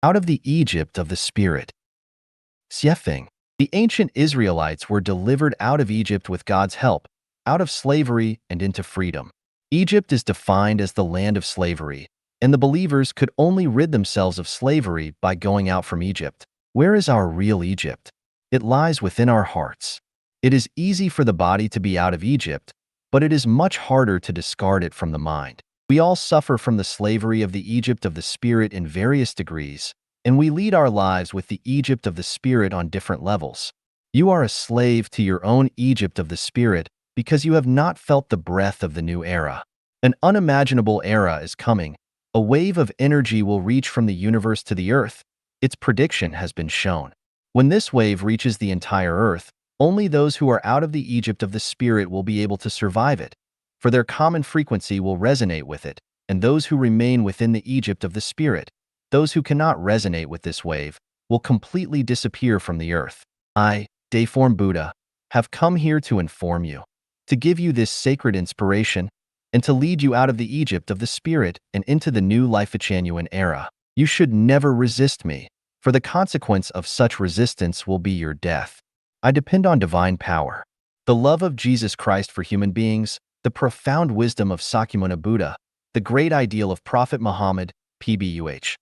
Out of the Egypt of the Spirit. Siefing. The ancient Israelites were delivered out of Egypt with God's help, out of slavery and into freedom. Egypt is defined as the land of slavery, and the believers could only rid themselves of slavery by going out from Egypt. Where is our real Egypt? It lies within our hearts. It is easy for the body to be out of Egypt, but it is much harder to discard it from the mind. We all suffer from the slavery of the Egypt of the Spirit in various degrees, and we lead our lives with the Egypt of the Spirit on different levels. You are a slave to your own Egypt of the Spirit because you have not felt the breath of the new era. An unimaginable era is coming. A wave of energy will reach from the universe to the earth. Its prediction has been shown. When this wave reaches the entire earth, only those who are out of the Egypt of the Spirit will be able to survive it, for their common frequency will resonate with it, and those who remain within the Egypt of the Spirit, those who cannot resonate with this wave, will completely disappear from the earth. I, Dayform Buddha, have come here to inform you, to give you this sacred inspiration, and to lead you out of the Egypt of the Spirit and into the new Life-Changean era. You should never resist me, for the consequence of such resistance will be your death. I depend on divine power, the love of Jesus Christ for human beings, the profound wisdom of Sakyamuni Buddha, the great ideal of Prophet Muhammad, PBUH,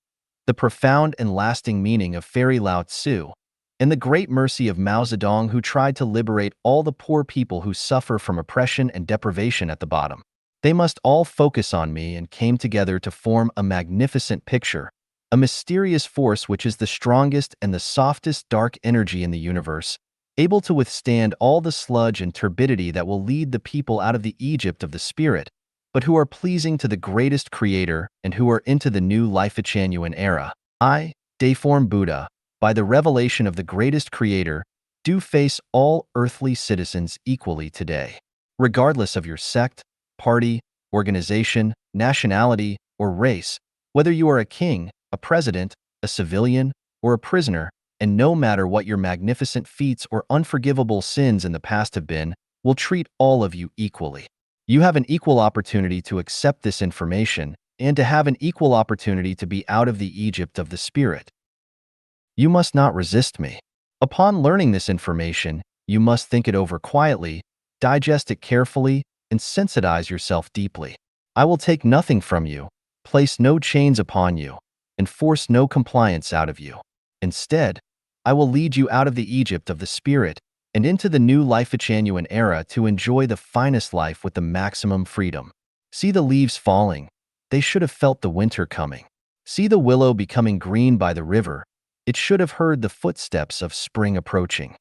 the profound and lasting meaning of Fairy Lao Tzu, and the great mercy of Mao Zedong, who tried to liberate all the poor people who suffer from oppression and deprivation at the bottom. They must all focus on me and came together to form a magnificent picture, a mysterious force which is the strongest and the softest dark energy in the universe, able to withstand all the sludge and turbidity that will lead the people out of the Egypt of the Spirit, but who are pleasing to the greatest Creator and who are into the new Life-Changean era. I, Dayform Buddha, by the revelation of the greatest Creator, do face all earthly citizens equally today, regardless of your sect, party, organization, nationality, or race, whether you are a king, a president, a civilian, or a prisoner, and no matter what your magnificent feats or unforgivable sins in the past have been, will treat all of you equally. You have an equal opportunity to accept this information and to have an equal opportunity to be out of the Egypt of the Spirit. You must not resist me. Upon learning this information, you must think it over quietly, digest it carefully, and sensitize yourself deeply. I will take nothing from you, place no chains upon you, and force no compliance out of you. Instead, I will lead you out of the Egypt of the Spirit and into the new Life-Changean era to enjoy the finest life with the maximum freedom. See the leaves falling. They should have felt the winter coming. See the willow becoming green by the river. It should have heard the footsteps of spring approaching.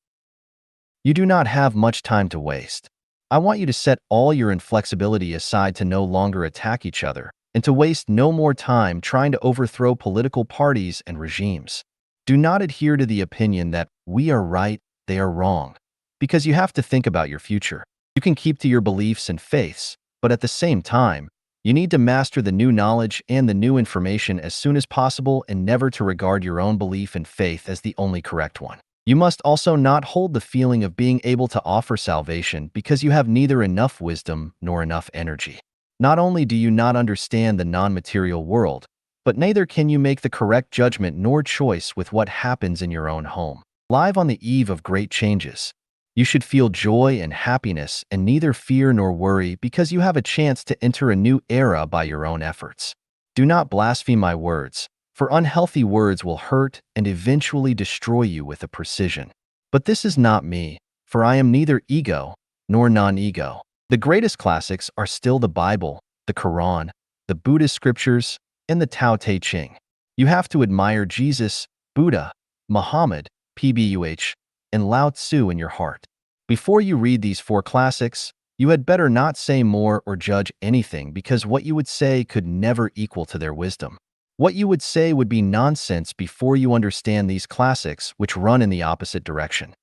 You do not have much time to waste. I want you to set all your inflexibility aside to no longer attack each other and to waste no more time trying to overthrow political parties and regimes. Do not adhere to the opinion that we are right, they are wrong, because you have to think about your future. You can keep to your beliefs and faiths, but at the same time, you need to master the new knowledge and the new information as soon as possible and never to regard your own belief and faith as the only correct one. You must also not hold the feeling of being able to offer salvation because you have neither enough wisdom nor enough energy. Not only do you not understand the non-material world, but neither can you make the correct judgment nor choice with what happens in your own home. Live on the eve of great changes, you should feel joy and happiness and neither fear nor worry because you have a chance to enter a new era by your own efforts. Do not blaspheme my words, for unhealthy words will hurt and eventually destroy you with a precision. But this is not me, for I am neither ego nor non-ego. The greatest classics are still the Bible, the Quran, the Buddhist scriptures, and the Tao Te Ching. You have to admire Jesus, Buddha, Muhammad, PBUH, and Lao Tzu in your heart. Before you read these four classics, you had better not say more or judge anything because what you would say could never equal to their wisdom. What you would say would be nonsense before you understand these classics, which run in the opposite direction.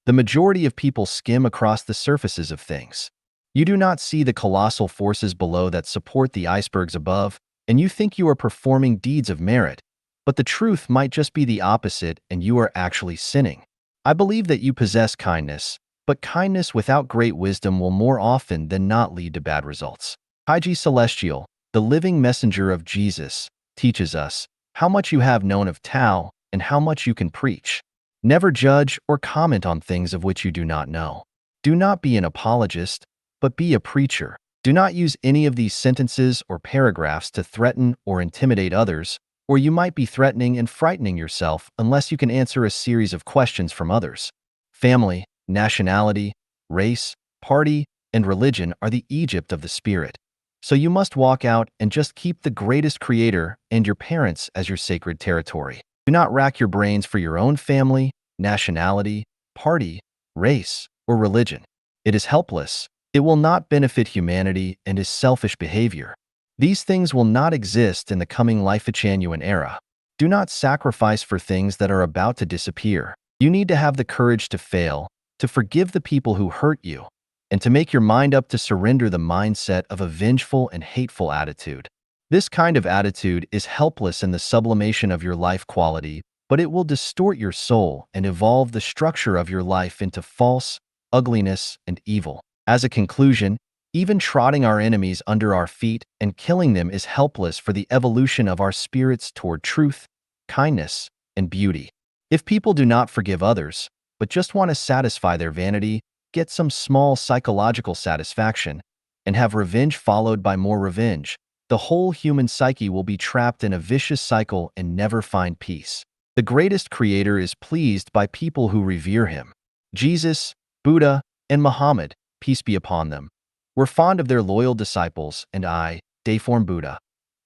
The majority of people skim across the surfaces of things. You do not see the colossal forces below that support the icebergs above, and you think you are performing deeds of merit, but the truth might just be the opposite and you are actually sinning. I believe that you possess kindness, but kindness without great wisdom will more often than not lead to bad results. Taiji Celestial, the living messenger of Jesus, teaches us, how much you have known of Tao, and how much you can preach. Never judge or comment on things of which you do not know. Do not be an apologist, but be a preacher. Do not use any of these sentences or paragraphs to threaten or intimidate others, or you might be threatening and frightening yourself unless you can answer a series of questions from others. Family, nationality, race, party, and religion are the Egypt of the spirit. So you must walk out and just keep the greatest creator and your parents as your sacred territory. Do not rack your brains for your own family, nationality, party, race, or religion. It is helpless. It will not benefit humanity and is selfish behavior. These things will not exist in the coming Life-Chanyuan era. Do not sacrifice for things that are about to disappear. You need to have the courage to fail, to forgive the people who hurt you, and to make your mind up to surrender the mindset of a vengeful and hateful attitude. This kind of attitude is helpless in the sublimation of your life quality, but it will distort your soul and evolve the structure of your life into false, ugliness, and evil. As a conclusion, even trotting our enemies under our feet and killing them is helpless for the evolution of our spirits toward truth, kindness, and beauty. If people do not forgive others, but just want to satisfy their vanity, get some small psychological satisfaction, and have revenge followed by more revenge, the whole human psyche will be trapped in a vicious cycle and never find peace. The greatest creator is pleased by people who revere him. Jesus, Buddha, and Muhammad, peace be upon them, were fond of their loyal disciples, and I, Deiform Buddha,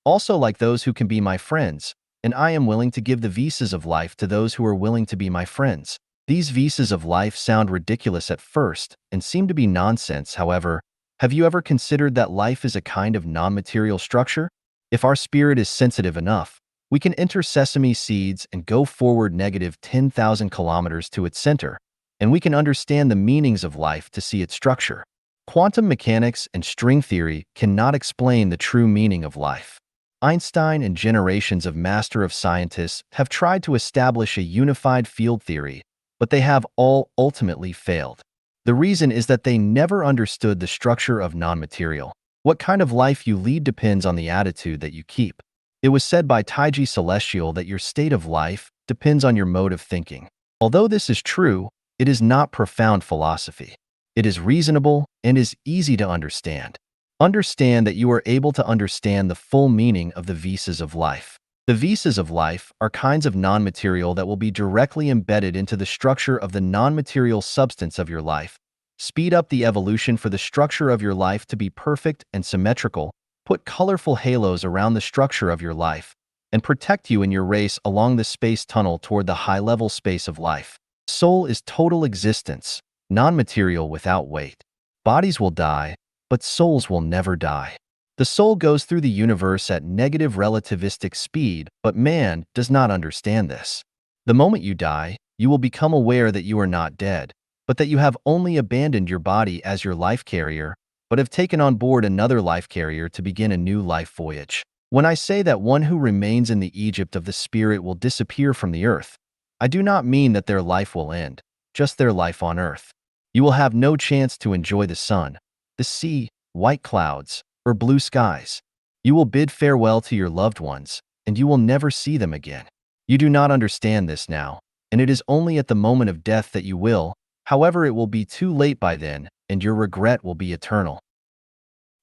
also like those who can be my friends, and I am willing to give the visas of life to those who are willing to be my friends. These visas of life sound ridiculous at first and seem to be nonsense. However, have you ever considered that life is a kind of non-material structure? If our spirit is sensitive enough, we can enter sesame seeds and go forward negative 10,000 kilometers to its center, and we can understand the meanings of life to see its structure. Quantum mechanics and string theory cannot explain the true meaning of life. Einstein and generations of master of scientists have tried to establish a unified field theory, but they have all ultimately failed. The reason is that they never understood the structure of non-material. What kind of life you lead depends on the attitude that you keep. It was said by Taiji Celestial that your state of life depends on your mode of thinking. Although this is true, it is not profound philosophy. It is reasonable and is easy to understand. Understand that you are able to understand the full meaning of the visas of life. The visas of life are kinds of non-material that will be directly embedded into the structure of the non-material substance of your life, speed up the evolution for the structure of your life to be perfect and symmetrical, put colorful halos around the structure of your life, and protect you in your race along the space tunnel toward the high-level space of life. Soul is total existence, non-material without weight. Bodies will die, but souls will never die. The soul goes through the universe at negative relativistic speed, but man does not understand this. The moment you die, you will become aware that you are not dead, but that you have only abandoned your body as your life carrier, but have taken on board another life carrier to begin a new life voyage. When I say that one who remains in the Egypt of the spirit will disappear from the earth, I do not mean that their life will end, just their life on earth. You will have no chance to enjoy the sun, the sea, white clouds, or blue skies. You will bid farewell to your loved ones, and you will never see them again. You do not understand this now, and it is only at the moment of death that you will. However, it will be too late by then, and your regret will be eternal.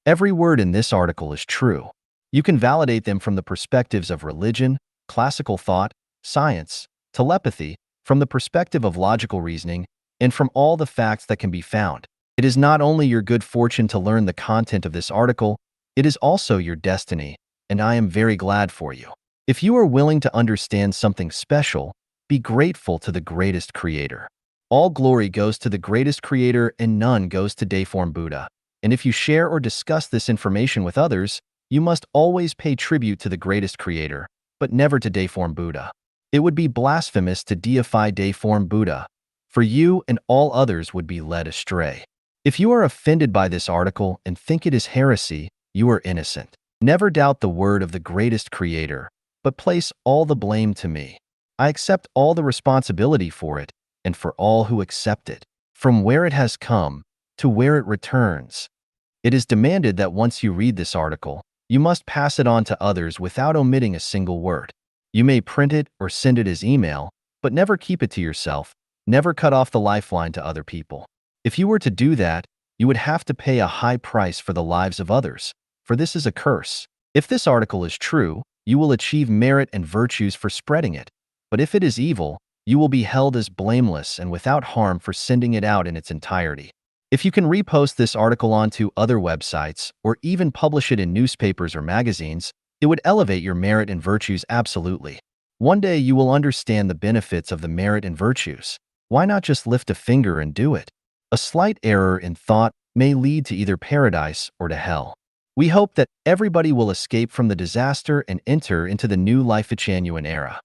Every word in this article is true. You can validate them from the perspectives of religion, classical thought, science, telepathy, from the perspective of logical reasoning, and from all the facts that can be found. It is not only your good fortune to learn the content of this article, it is also your destiny, and I am very glad for you. If you are willing to understand something special, be grateful to the greatest creator. All glory goes to the greatest creator and none goes to Deiform Buddha. And if you share or discuss this information with others, you must always pay tribute to the greatest creator, but never to Deiform Buddha. It would be blasphemous to deify Deiform Buddha, for you and all others would be led astray. If you are offended by this article and think it is heresy, you are innocent. Never doubt the word of the greatest creator, but place all the blame to me. I accept all the responsibility for it and for all who accept it, from where it has come to where it returns. It is demanded that once you read this article, you must pass it on to others without omitting a single word. You may print it or send it as email, but never keep it to yourself. Never cut off the lifeline to other people. If you were to do that, you would have to pay a high price for the lives of others, for this is a curse. If this article is true, you will achieve merit and virtues for spreading it. But if it is evil, you will be held as blameless and without harm for sending it out in its entirety. If you can repost this article onto other websites or even publish it in newspapers or magazines, it would elevate your merit and virtues absolutely. One day you will understand the benefits of the merit and virtues. Why not just lift a finger and do it? A slight error in thought may lead to either paradise or to hell. We hope that everybody will escape from the disaster and enter into the new Life Genuine era.